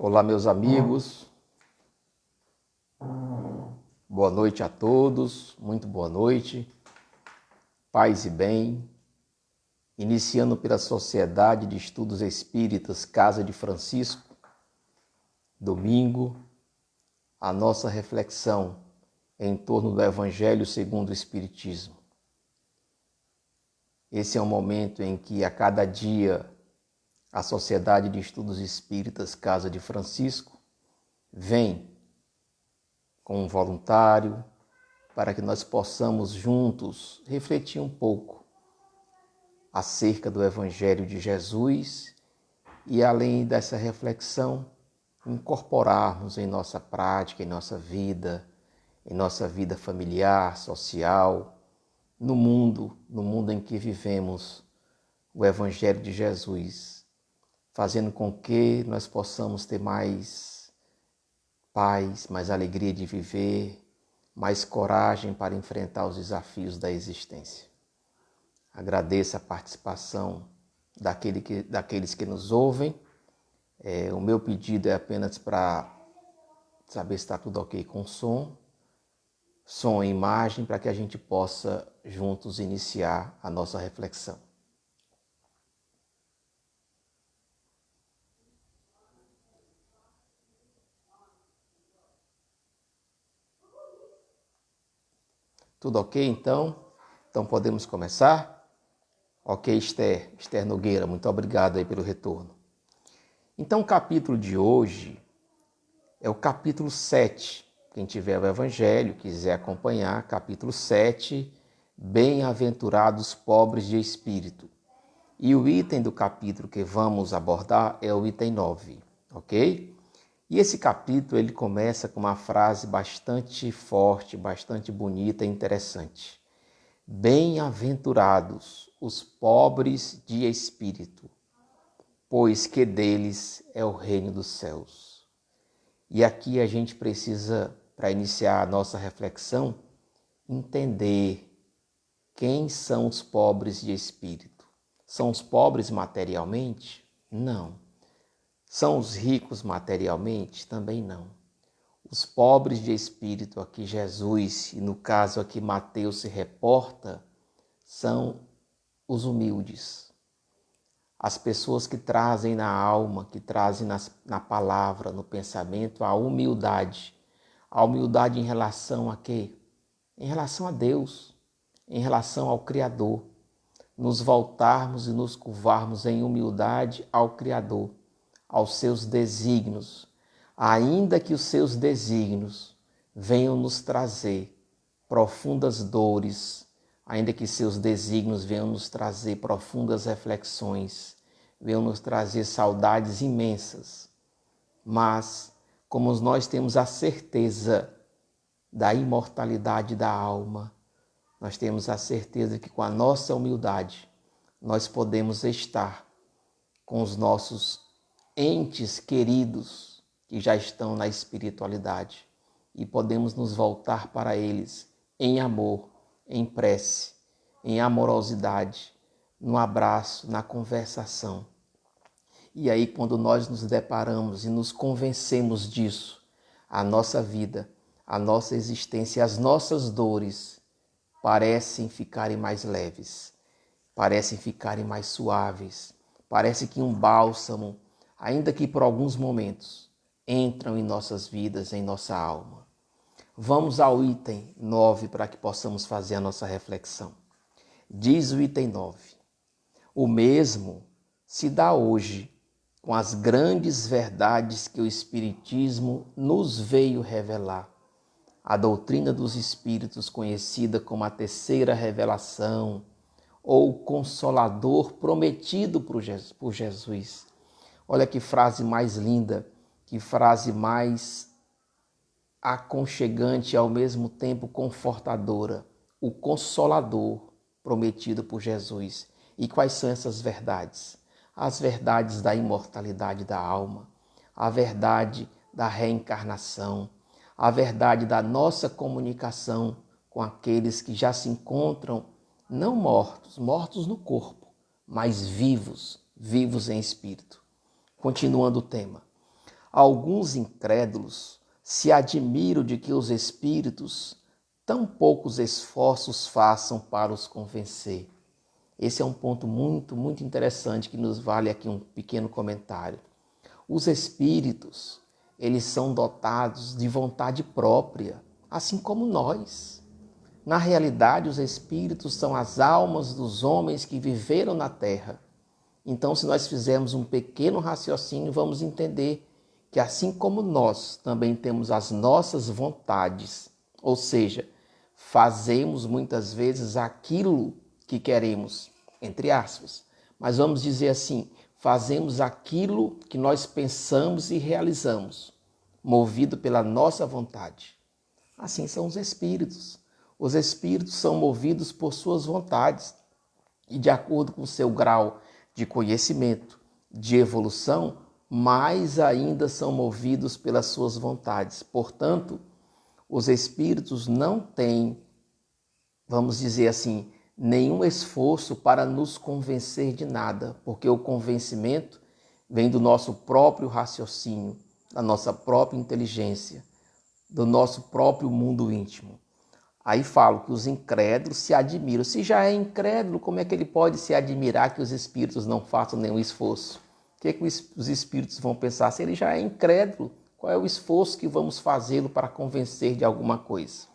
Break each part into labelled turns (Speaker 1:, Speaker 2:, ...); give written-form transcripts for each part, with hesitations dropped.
Speaker 1: Olá, meus amigos. Boa noite a todos. Muito boa noite. Paz e bem. Iniciando pela Sociedade de Estudos Espíritas Casa de Francisco, domingo, a nossa reflexão em torno do Evangelho segundo o Espiritismo. Esse é um momento em que a cada dia a Sociedade de Estudos Espíritas Casa de Francisco vem com um voluntário para que nós possamos juntos refletir um pouco acerca do Evangelho de Jesus e, além dessa reflexão, incorporarmos em nossa prática, em nossa vida familiar, social, no mundo em que vivemos o Evangelho de Jesus, fazendo com que nós possamos ter mais paz, mais alegria de viver, mais coragem para enfrentar os desafios da existência. Agradeço a participação daqueles que nos ouvem. O meu pedido é apenas para saber se está tudo ok com som e imagem, para que a gente possa juntos iniciar a nossa reflexão. Tudo ok, então? Então podemos começar? Ok, Esther Nogueira, muito obrigado aí pelo retorno. Então o capítulo de hoje é o capítulo 7. Quem tiver o Evangelho, quiser acompanhar, capítulo 7, Bem-aventurados pobres de espírito. E o item do capítulo que vamos abordar é o item 9, ok? E esse capítulo ele começa com uma frase bastante forte, bastante bonita e interessante. Bem-aventurados os pobres de espírito, pois que deles é o reino dos céus. E aqui a gente precisa, para iniciar a nossa reflexão, entender quem são os pobres de espírito. São os pobres materialmente? Não. São os ricos materialmente? Também não. Os pobres de espírito, aqui Jesus, e no caso aqui Mateus se reporta, são os humildes. As pessoas que trazem na alma, que trazem na palavra, no pensamento, a humildade. A humildade em relação a quê? Em relação a Deus, em relação ao Criador. Nos voltarmos e nos curvarmos em humildade ao Criador, aos seus desígnios, ainda que os seus desígnios venham nos trazer profundas dores, ainda que seus desígnios venham nos trazer profundas reflexões, venham nos trazer saudades imensas. Mas, como nós temos a certeza da imortalidade da alma, nós temos a certeza que com a nossa humildade nós podemos estar com os nossos entes queridos que já estão na espiritualidade e podemos nos voltar para eles em amor, em prece, em amorosidade, no abraço, na conversação. E aí, quando nós nos deparamos e nos convencemos disso, a nossa vida, a nossa existência, as nossas dores parecem ficarem mais leves, parecem ficarem mais suaves, parece que um bálsamo, ainda que por alguns momentos, entram em nossas vidas, em nossa alma. Vamos ao item 9 para que possamos fazer a nossa reflexão. Diz o item 9. O mesmo se dá hoje com as grandes verdades que o Espiritismo nos veio revelar. A doutrina dos Espíritos, conhecida como a terceira revelação, ou Consolador prometido por Jesus. Olha que frase mais linda, que frase mais aconchegante e ao mesmo tempo confortadora. O Consolador prometido por Jesus. E quais são essas verdades? As verdades da imortalidade da alma, a verdade da reencarnação, a verdade da nossa comunicação com aqueles que já se encontram não mortos, mortos no corpo, mas vivos, vivos em espírito. Continuando o tema. Alguns incrédulos se admiram de que os espíritos tão poucos esforços façam para os convencer. Esse é um ponto muito interessante que nos vale aqui um pequeno comentário. Os espíritos, eles são dotados de vontade própria, assim como nós. Na realidade, os espíritos são as almas dos homens que viveram na Terra. Então, se nós fizermos um pequeno raciocínio, vamos entender que assim como nós também temos as nossas vontades, ou seja, fazemos muitas vezes aquilo que queremos, entre aspas, mas vamos dizer assim, fazemos aquilo que nós pensamos e realizamos, movido pela nossa vontade. Assim são os espíritos. Os espíritos são movidos por suas vontades e, de acordo com o seu grau de conhecimento, de evolução, mais ainda são movidos pelas suas vontades. Portanto, os espíritos não têm, vamos dizer assim, nenhum esforço para nos convencer de nada, porque o convencimento vem do nosso próprio raciocínio, da nossa própria inteligência, do nosso próprio mundo íntimo. Aí falo que os incrédulos se admiram. Se já é incrédulo, como é que ele pode se admirar que os espíritos não façam nenhum esforço? O que é que os espíritos vão pensar? Se ele já é incrédulo, qual é o esforço que vamos fazê-lo para convencer de alguma coisa?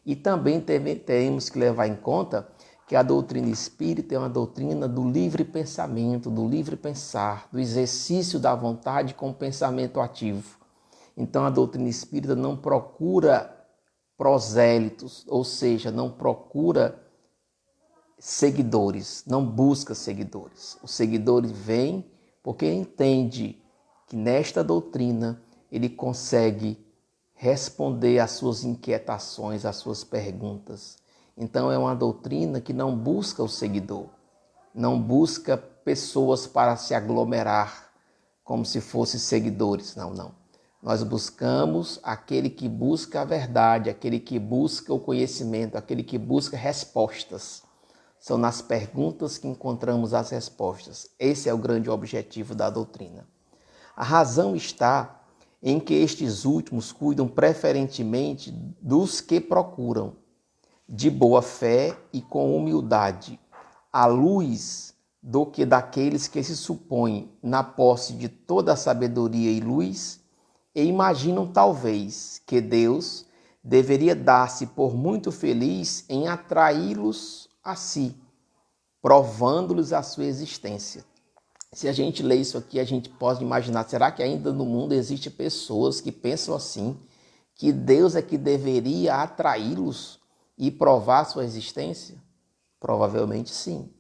Speaker 1: E também temos que levar em conta que a doutrina espírita é uma doutrina do livre pensamento, do livre pensar, do exercício da vontade com o pensamento ativo. Então a doutrina espírita não procura prosélitos, ou seja, não procura seguidores, não busca seguidores. Os seguidores vêm porque entende que nesta doutrina ele consegue responder às suas inquietações, às suas perguntas. Então é uma doutrina que não busca o seguidor, não busca pessoas para se aglomerar como se fossem seguidores, não. Nós buscamos aquele que busca a verdade, aquele que busca o conhecimento, aquele que busca respostas. São nas perguntas que encontramos as respostas. Esse é o grande objetivo da doutrina. A razão está em que estes últimos cuidam preferentemente dos que procuram, de boa fé e com humildade, à luz do que daqueles que se supõem na posse de toda a sabedoria e luz, e imaginam talvez que Deus deveria dar-se por muito feliz em atraí-los a si, provando-lhes a sua existência. Se a gente lê isso aqui, a gente pode imaginar, será que ainda no mundo existem pessoas que pensam assim, que Deus é que deveria atraí-los e provar sua existência? Provavelmente sim.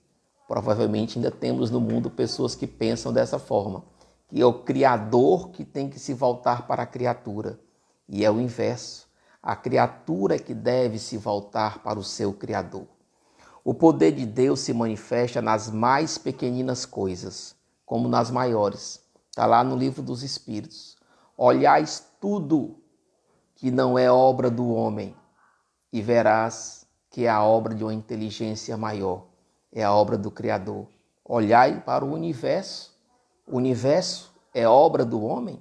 Speaker 1: Provavelmente ainda temos no mundo pessoas que pensam dessa forma. Que é o Criador que tem que se voltar para a criatura. E é o inverso. A criatura é que deve se voltar para o seu Criador. O poder de Deus se manifesta nas mais pequeninas coisas, como nas maiores. Está lá no livro dos Espíritos. Olhais tudo que não é obra do homem e verás que é a obra de uma inteligência maior. É a obra do Criador. Olhai para o universo. O universo é obra do homem?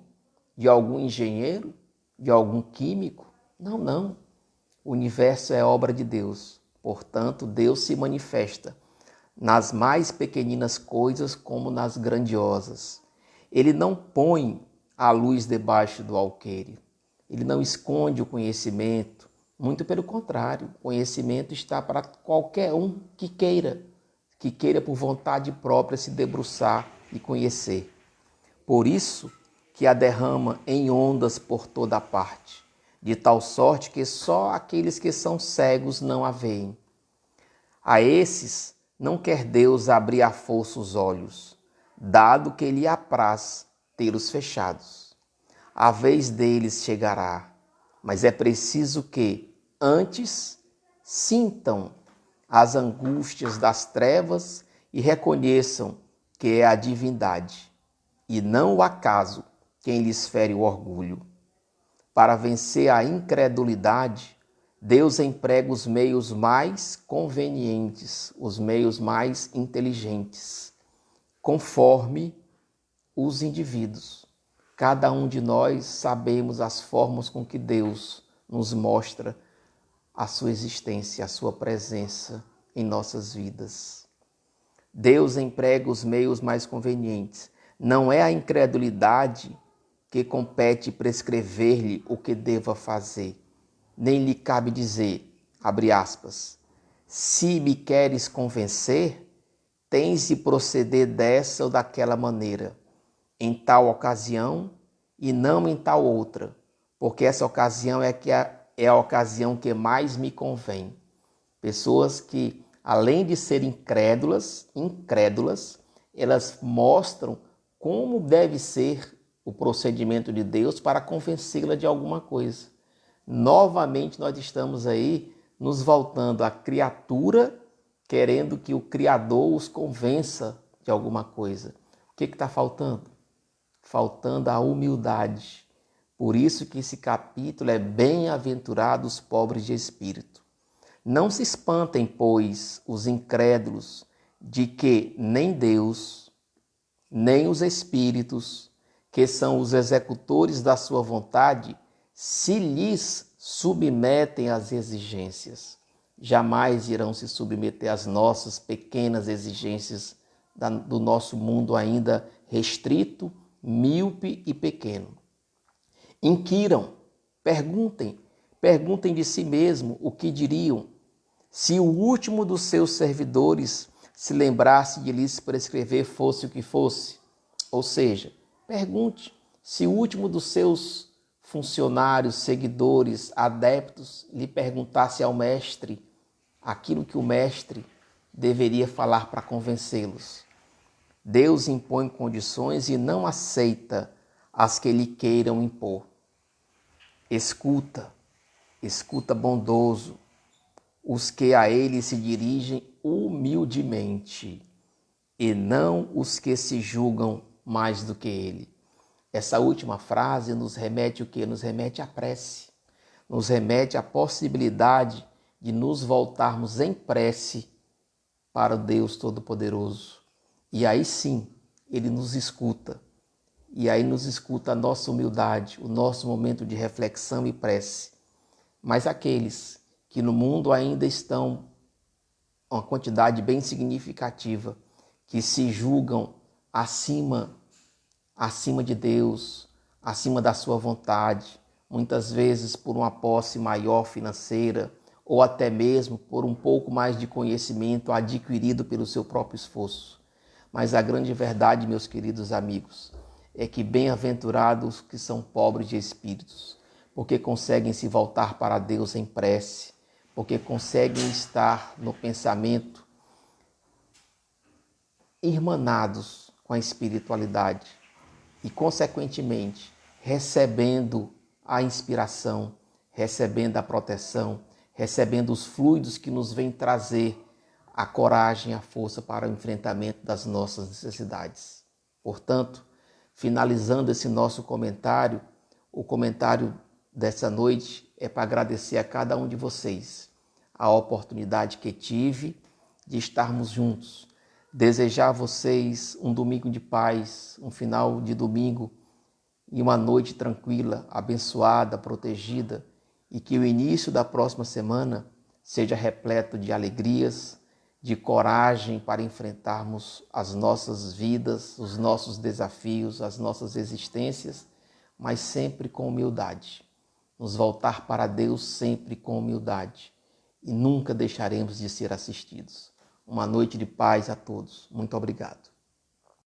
Speaker 1: De algum engenheiro? De algum químico? Não. O universo é obra de Deus. Portanto, Deus se manifesta nas mais pequeninas coisas como nas grandiosas. Ele não põe a luz debaixo do alqueire. Ele não esconde o conhecimento. Muito pelo contrário, o conhecimento está para qualquer um que queira por vontade própria se debruçar e conhecer. Por isso que a derrama em ondas por toda parte, de tal sorte que só aqueles que são cegos não a veem. A esses não quer Deus abrir à força os olhos, dado que lhe apraz tê-los fechados. A vez deles chegará, mas é preciso que, antes, sintam as angústias das trevas e reconheçam que é a divindade, e não o acaso, quem lhes fere o orgulho. Para vencer a incredulidade, Deus emprega os meios mais convenientes, os meios mais inteligentes, conforme os indivíduos. Cada um de nós sabemos as formas com que Deus nos mostra a sua existência, a sua presença em nossas vidas. Deus emprega os meios mais convenientes. Não é a incredulidade que compete prescrever-lhe o que deva fazer. Nem lhe cabe dizer, abre aspas, se me queres convencer, tens de proceder dessa ou daquela maneira, em tal ocasião e não em tal outra, porque essa ocasião é a ocasião que mais me convém. Pessoas que, além de serem incrédulas, elas mostram como deve ser o procedimento de Deus para convencê-la de alguma coisa. Novamente nós estamos aí nos voltando à criatura, querendo que o Criador os convença de alguma coisa. O que está faltando? Faltando a humildade. Por isso que esse capítulo é bem-aventurados os pobres de espírito. Não se espantem, pois, os incrédulos, de que nem Deus, nem os espíritos, que são os executores da sua vontade, se lhes submetem às exigências. Jamais irão se submeter às nossas pequenas exigências do nosso mundo ainda restrito, míope e pequeno. Inquiram, perguntem de si mesmo o que diriam se o último dos seus servidores se lembrasse de lhes prescrever fosse o que fosse. Ou seja, pergunte se o último dos seus funcionários, seguidores, adeptos lhe perguntasse ao mestre aquilo que o mestre deveria falar para convencê-los. Deus impõe condições e não aceita as que lhe queiram impor. Escuta bondoso os que a ele se dirigem humildemente e não os que se julgam mais do que ele. Essa última frase nos remete o quê? Nos remete à prece, nos remete à possibilidade de nos voltarmos em prece para o Deus Todo-Poderoso. E aí sim, ele nos escuta. E aí nos escuta a nossa humildade, o nosso momento de reflexão e prece. Mas aqueles que no mundo ainda estão uma quantidade bem significativa, que se julgam acima de Deus, acima da sua vontade, muitas vezes por uma posse maior financeira ou até mesmo por um pouco mais de conhecimento adquirido pelo seu próprio esforço. Mas a grande verdade, meus queridos amigos, é que bem-aventurados que são pobres de espíritos, porque conseguem se voltar para Deus em prece, porque conseguem estar no pensamento irmanados com a espiritualidade e, consequentemente, recebendo a inspiração, recebendo a proteção, recebendo os fluidos que nos vêm trazer a coragem, a força para o enfrentamento das nossas necessidades. Portanto, finalizando esse nosso comentário, o comentário dessa noite é para agradecer a cada um de vocês a oportunidade que tive de estarmos juntos. Desejar a vocês um domingo de paz, um final de domingo e uma noite tranquila, abençoada, protegida, e que o início da próxima semana seja repleto de alegrias, de coragem para enfrentarmos as nossas vidas, os nossos desafios, as nossas existências, mas sempre com humildade. Nos voltar para Deus sempre com humildade e nunca deixaremos de ser assistidos. Uma noite de paz a todos. Muito obrigado.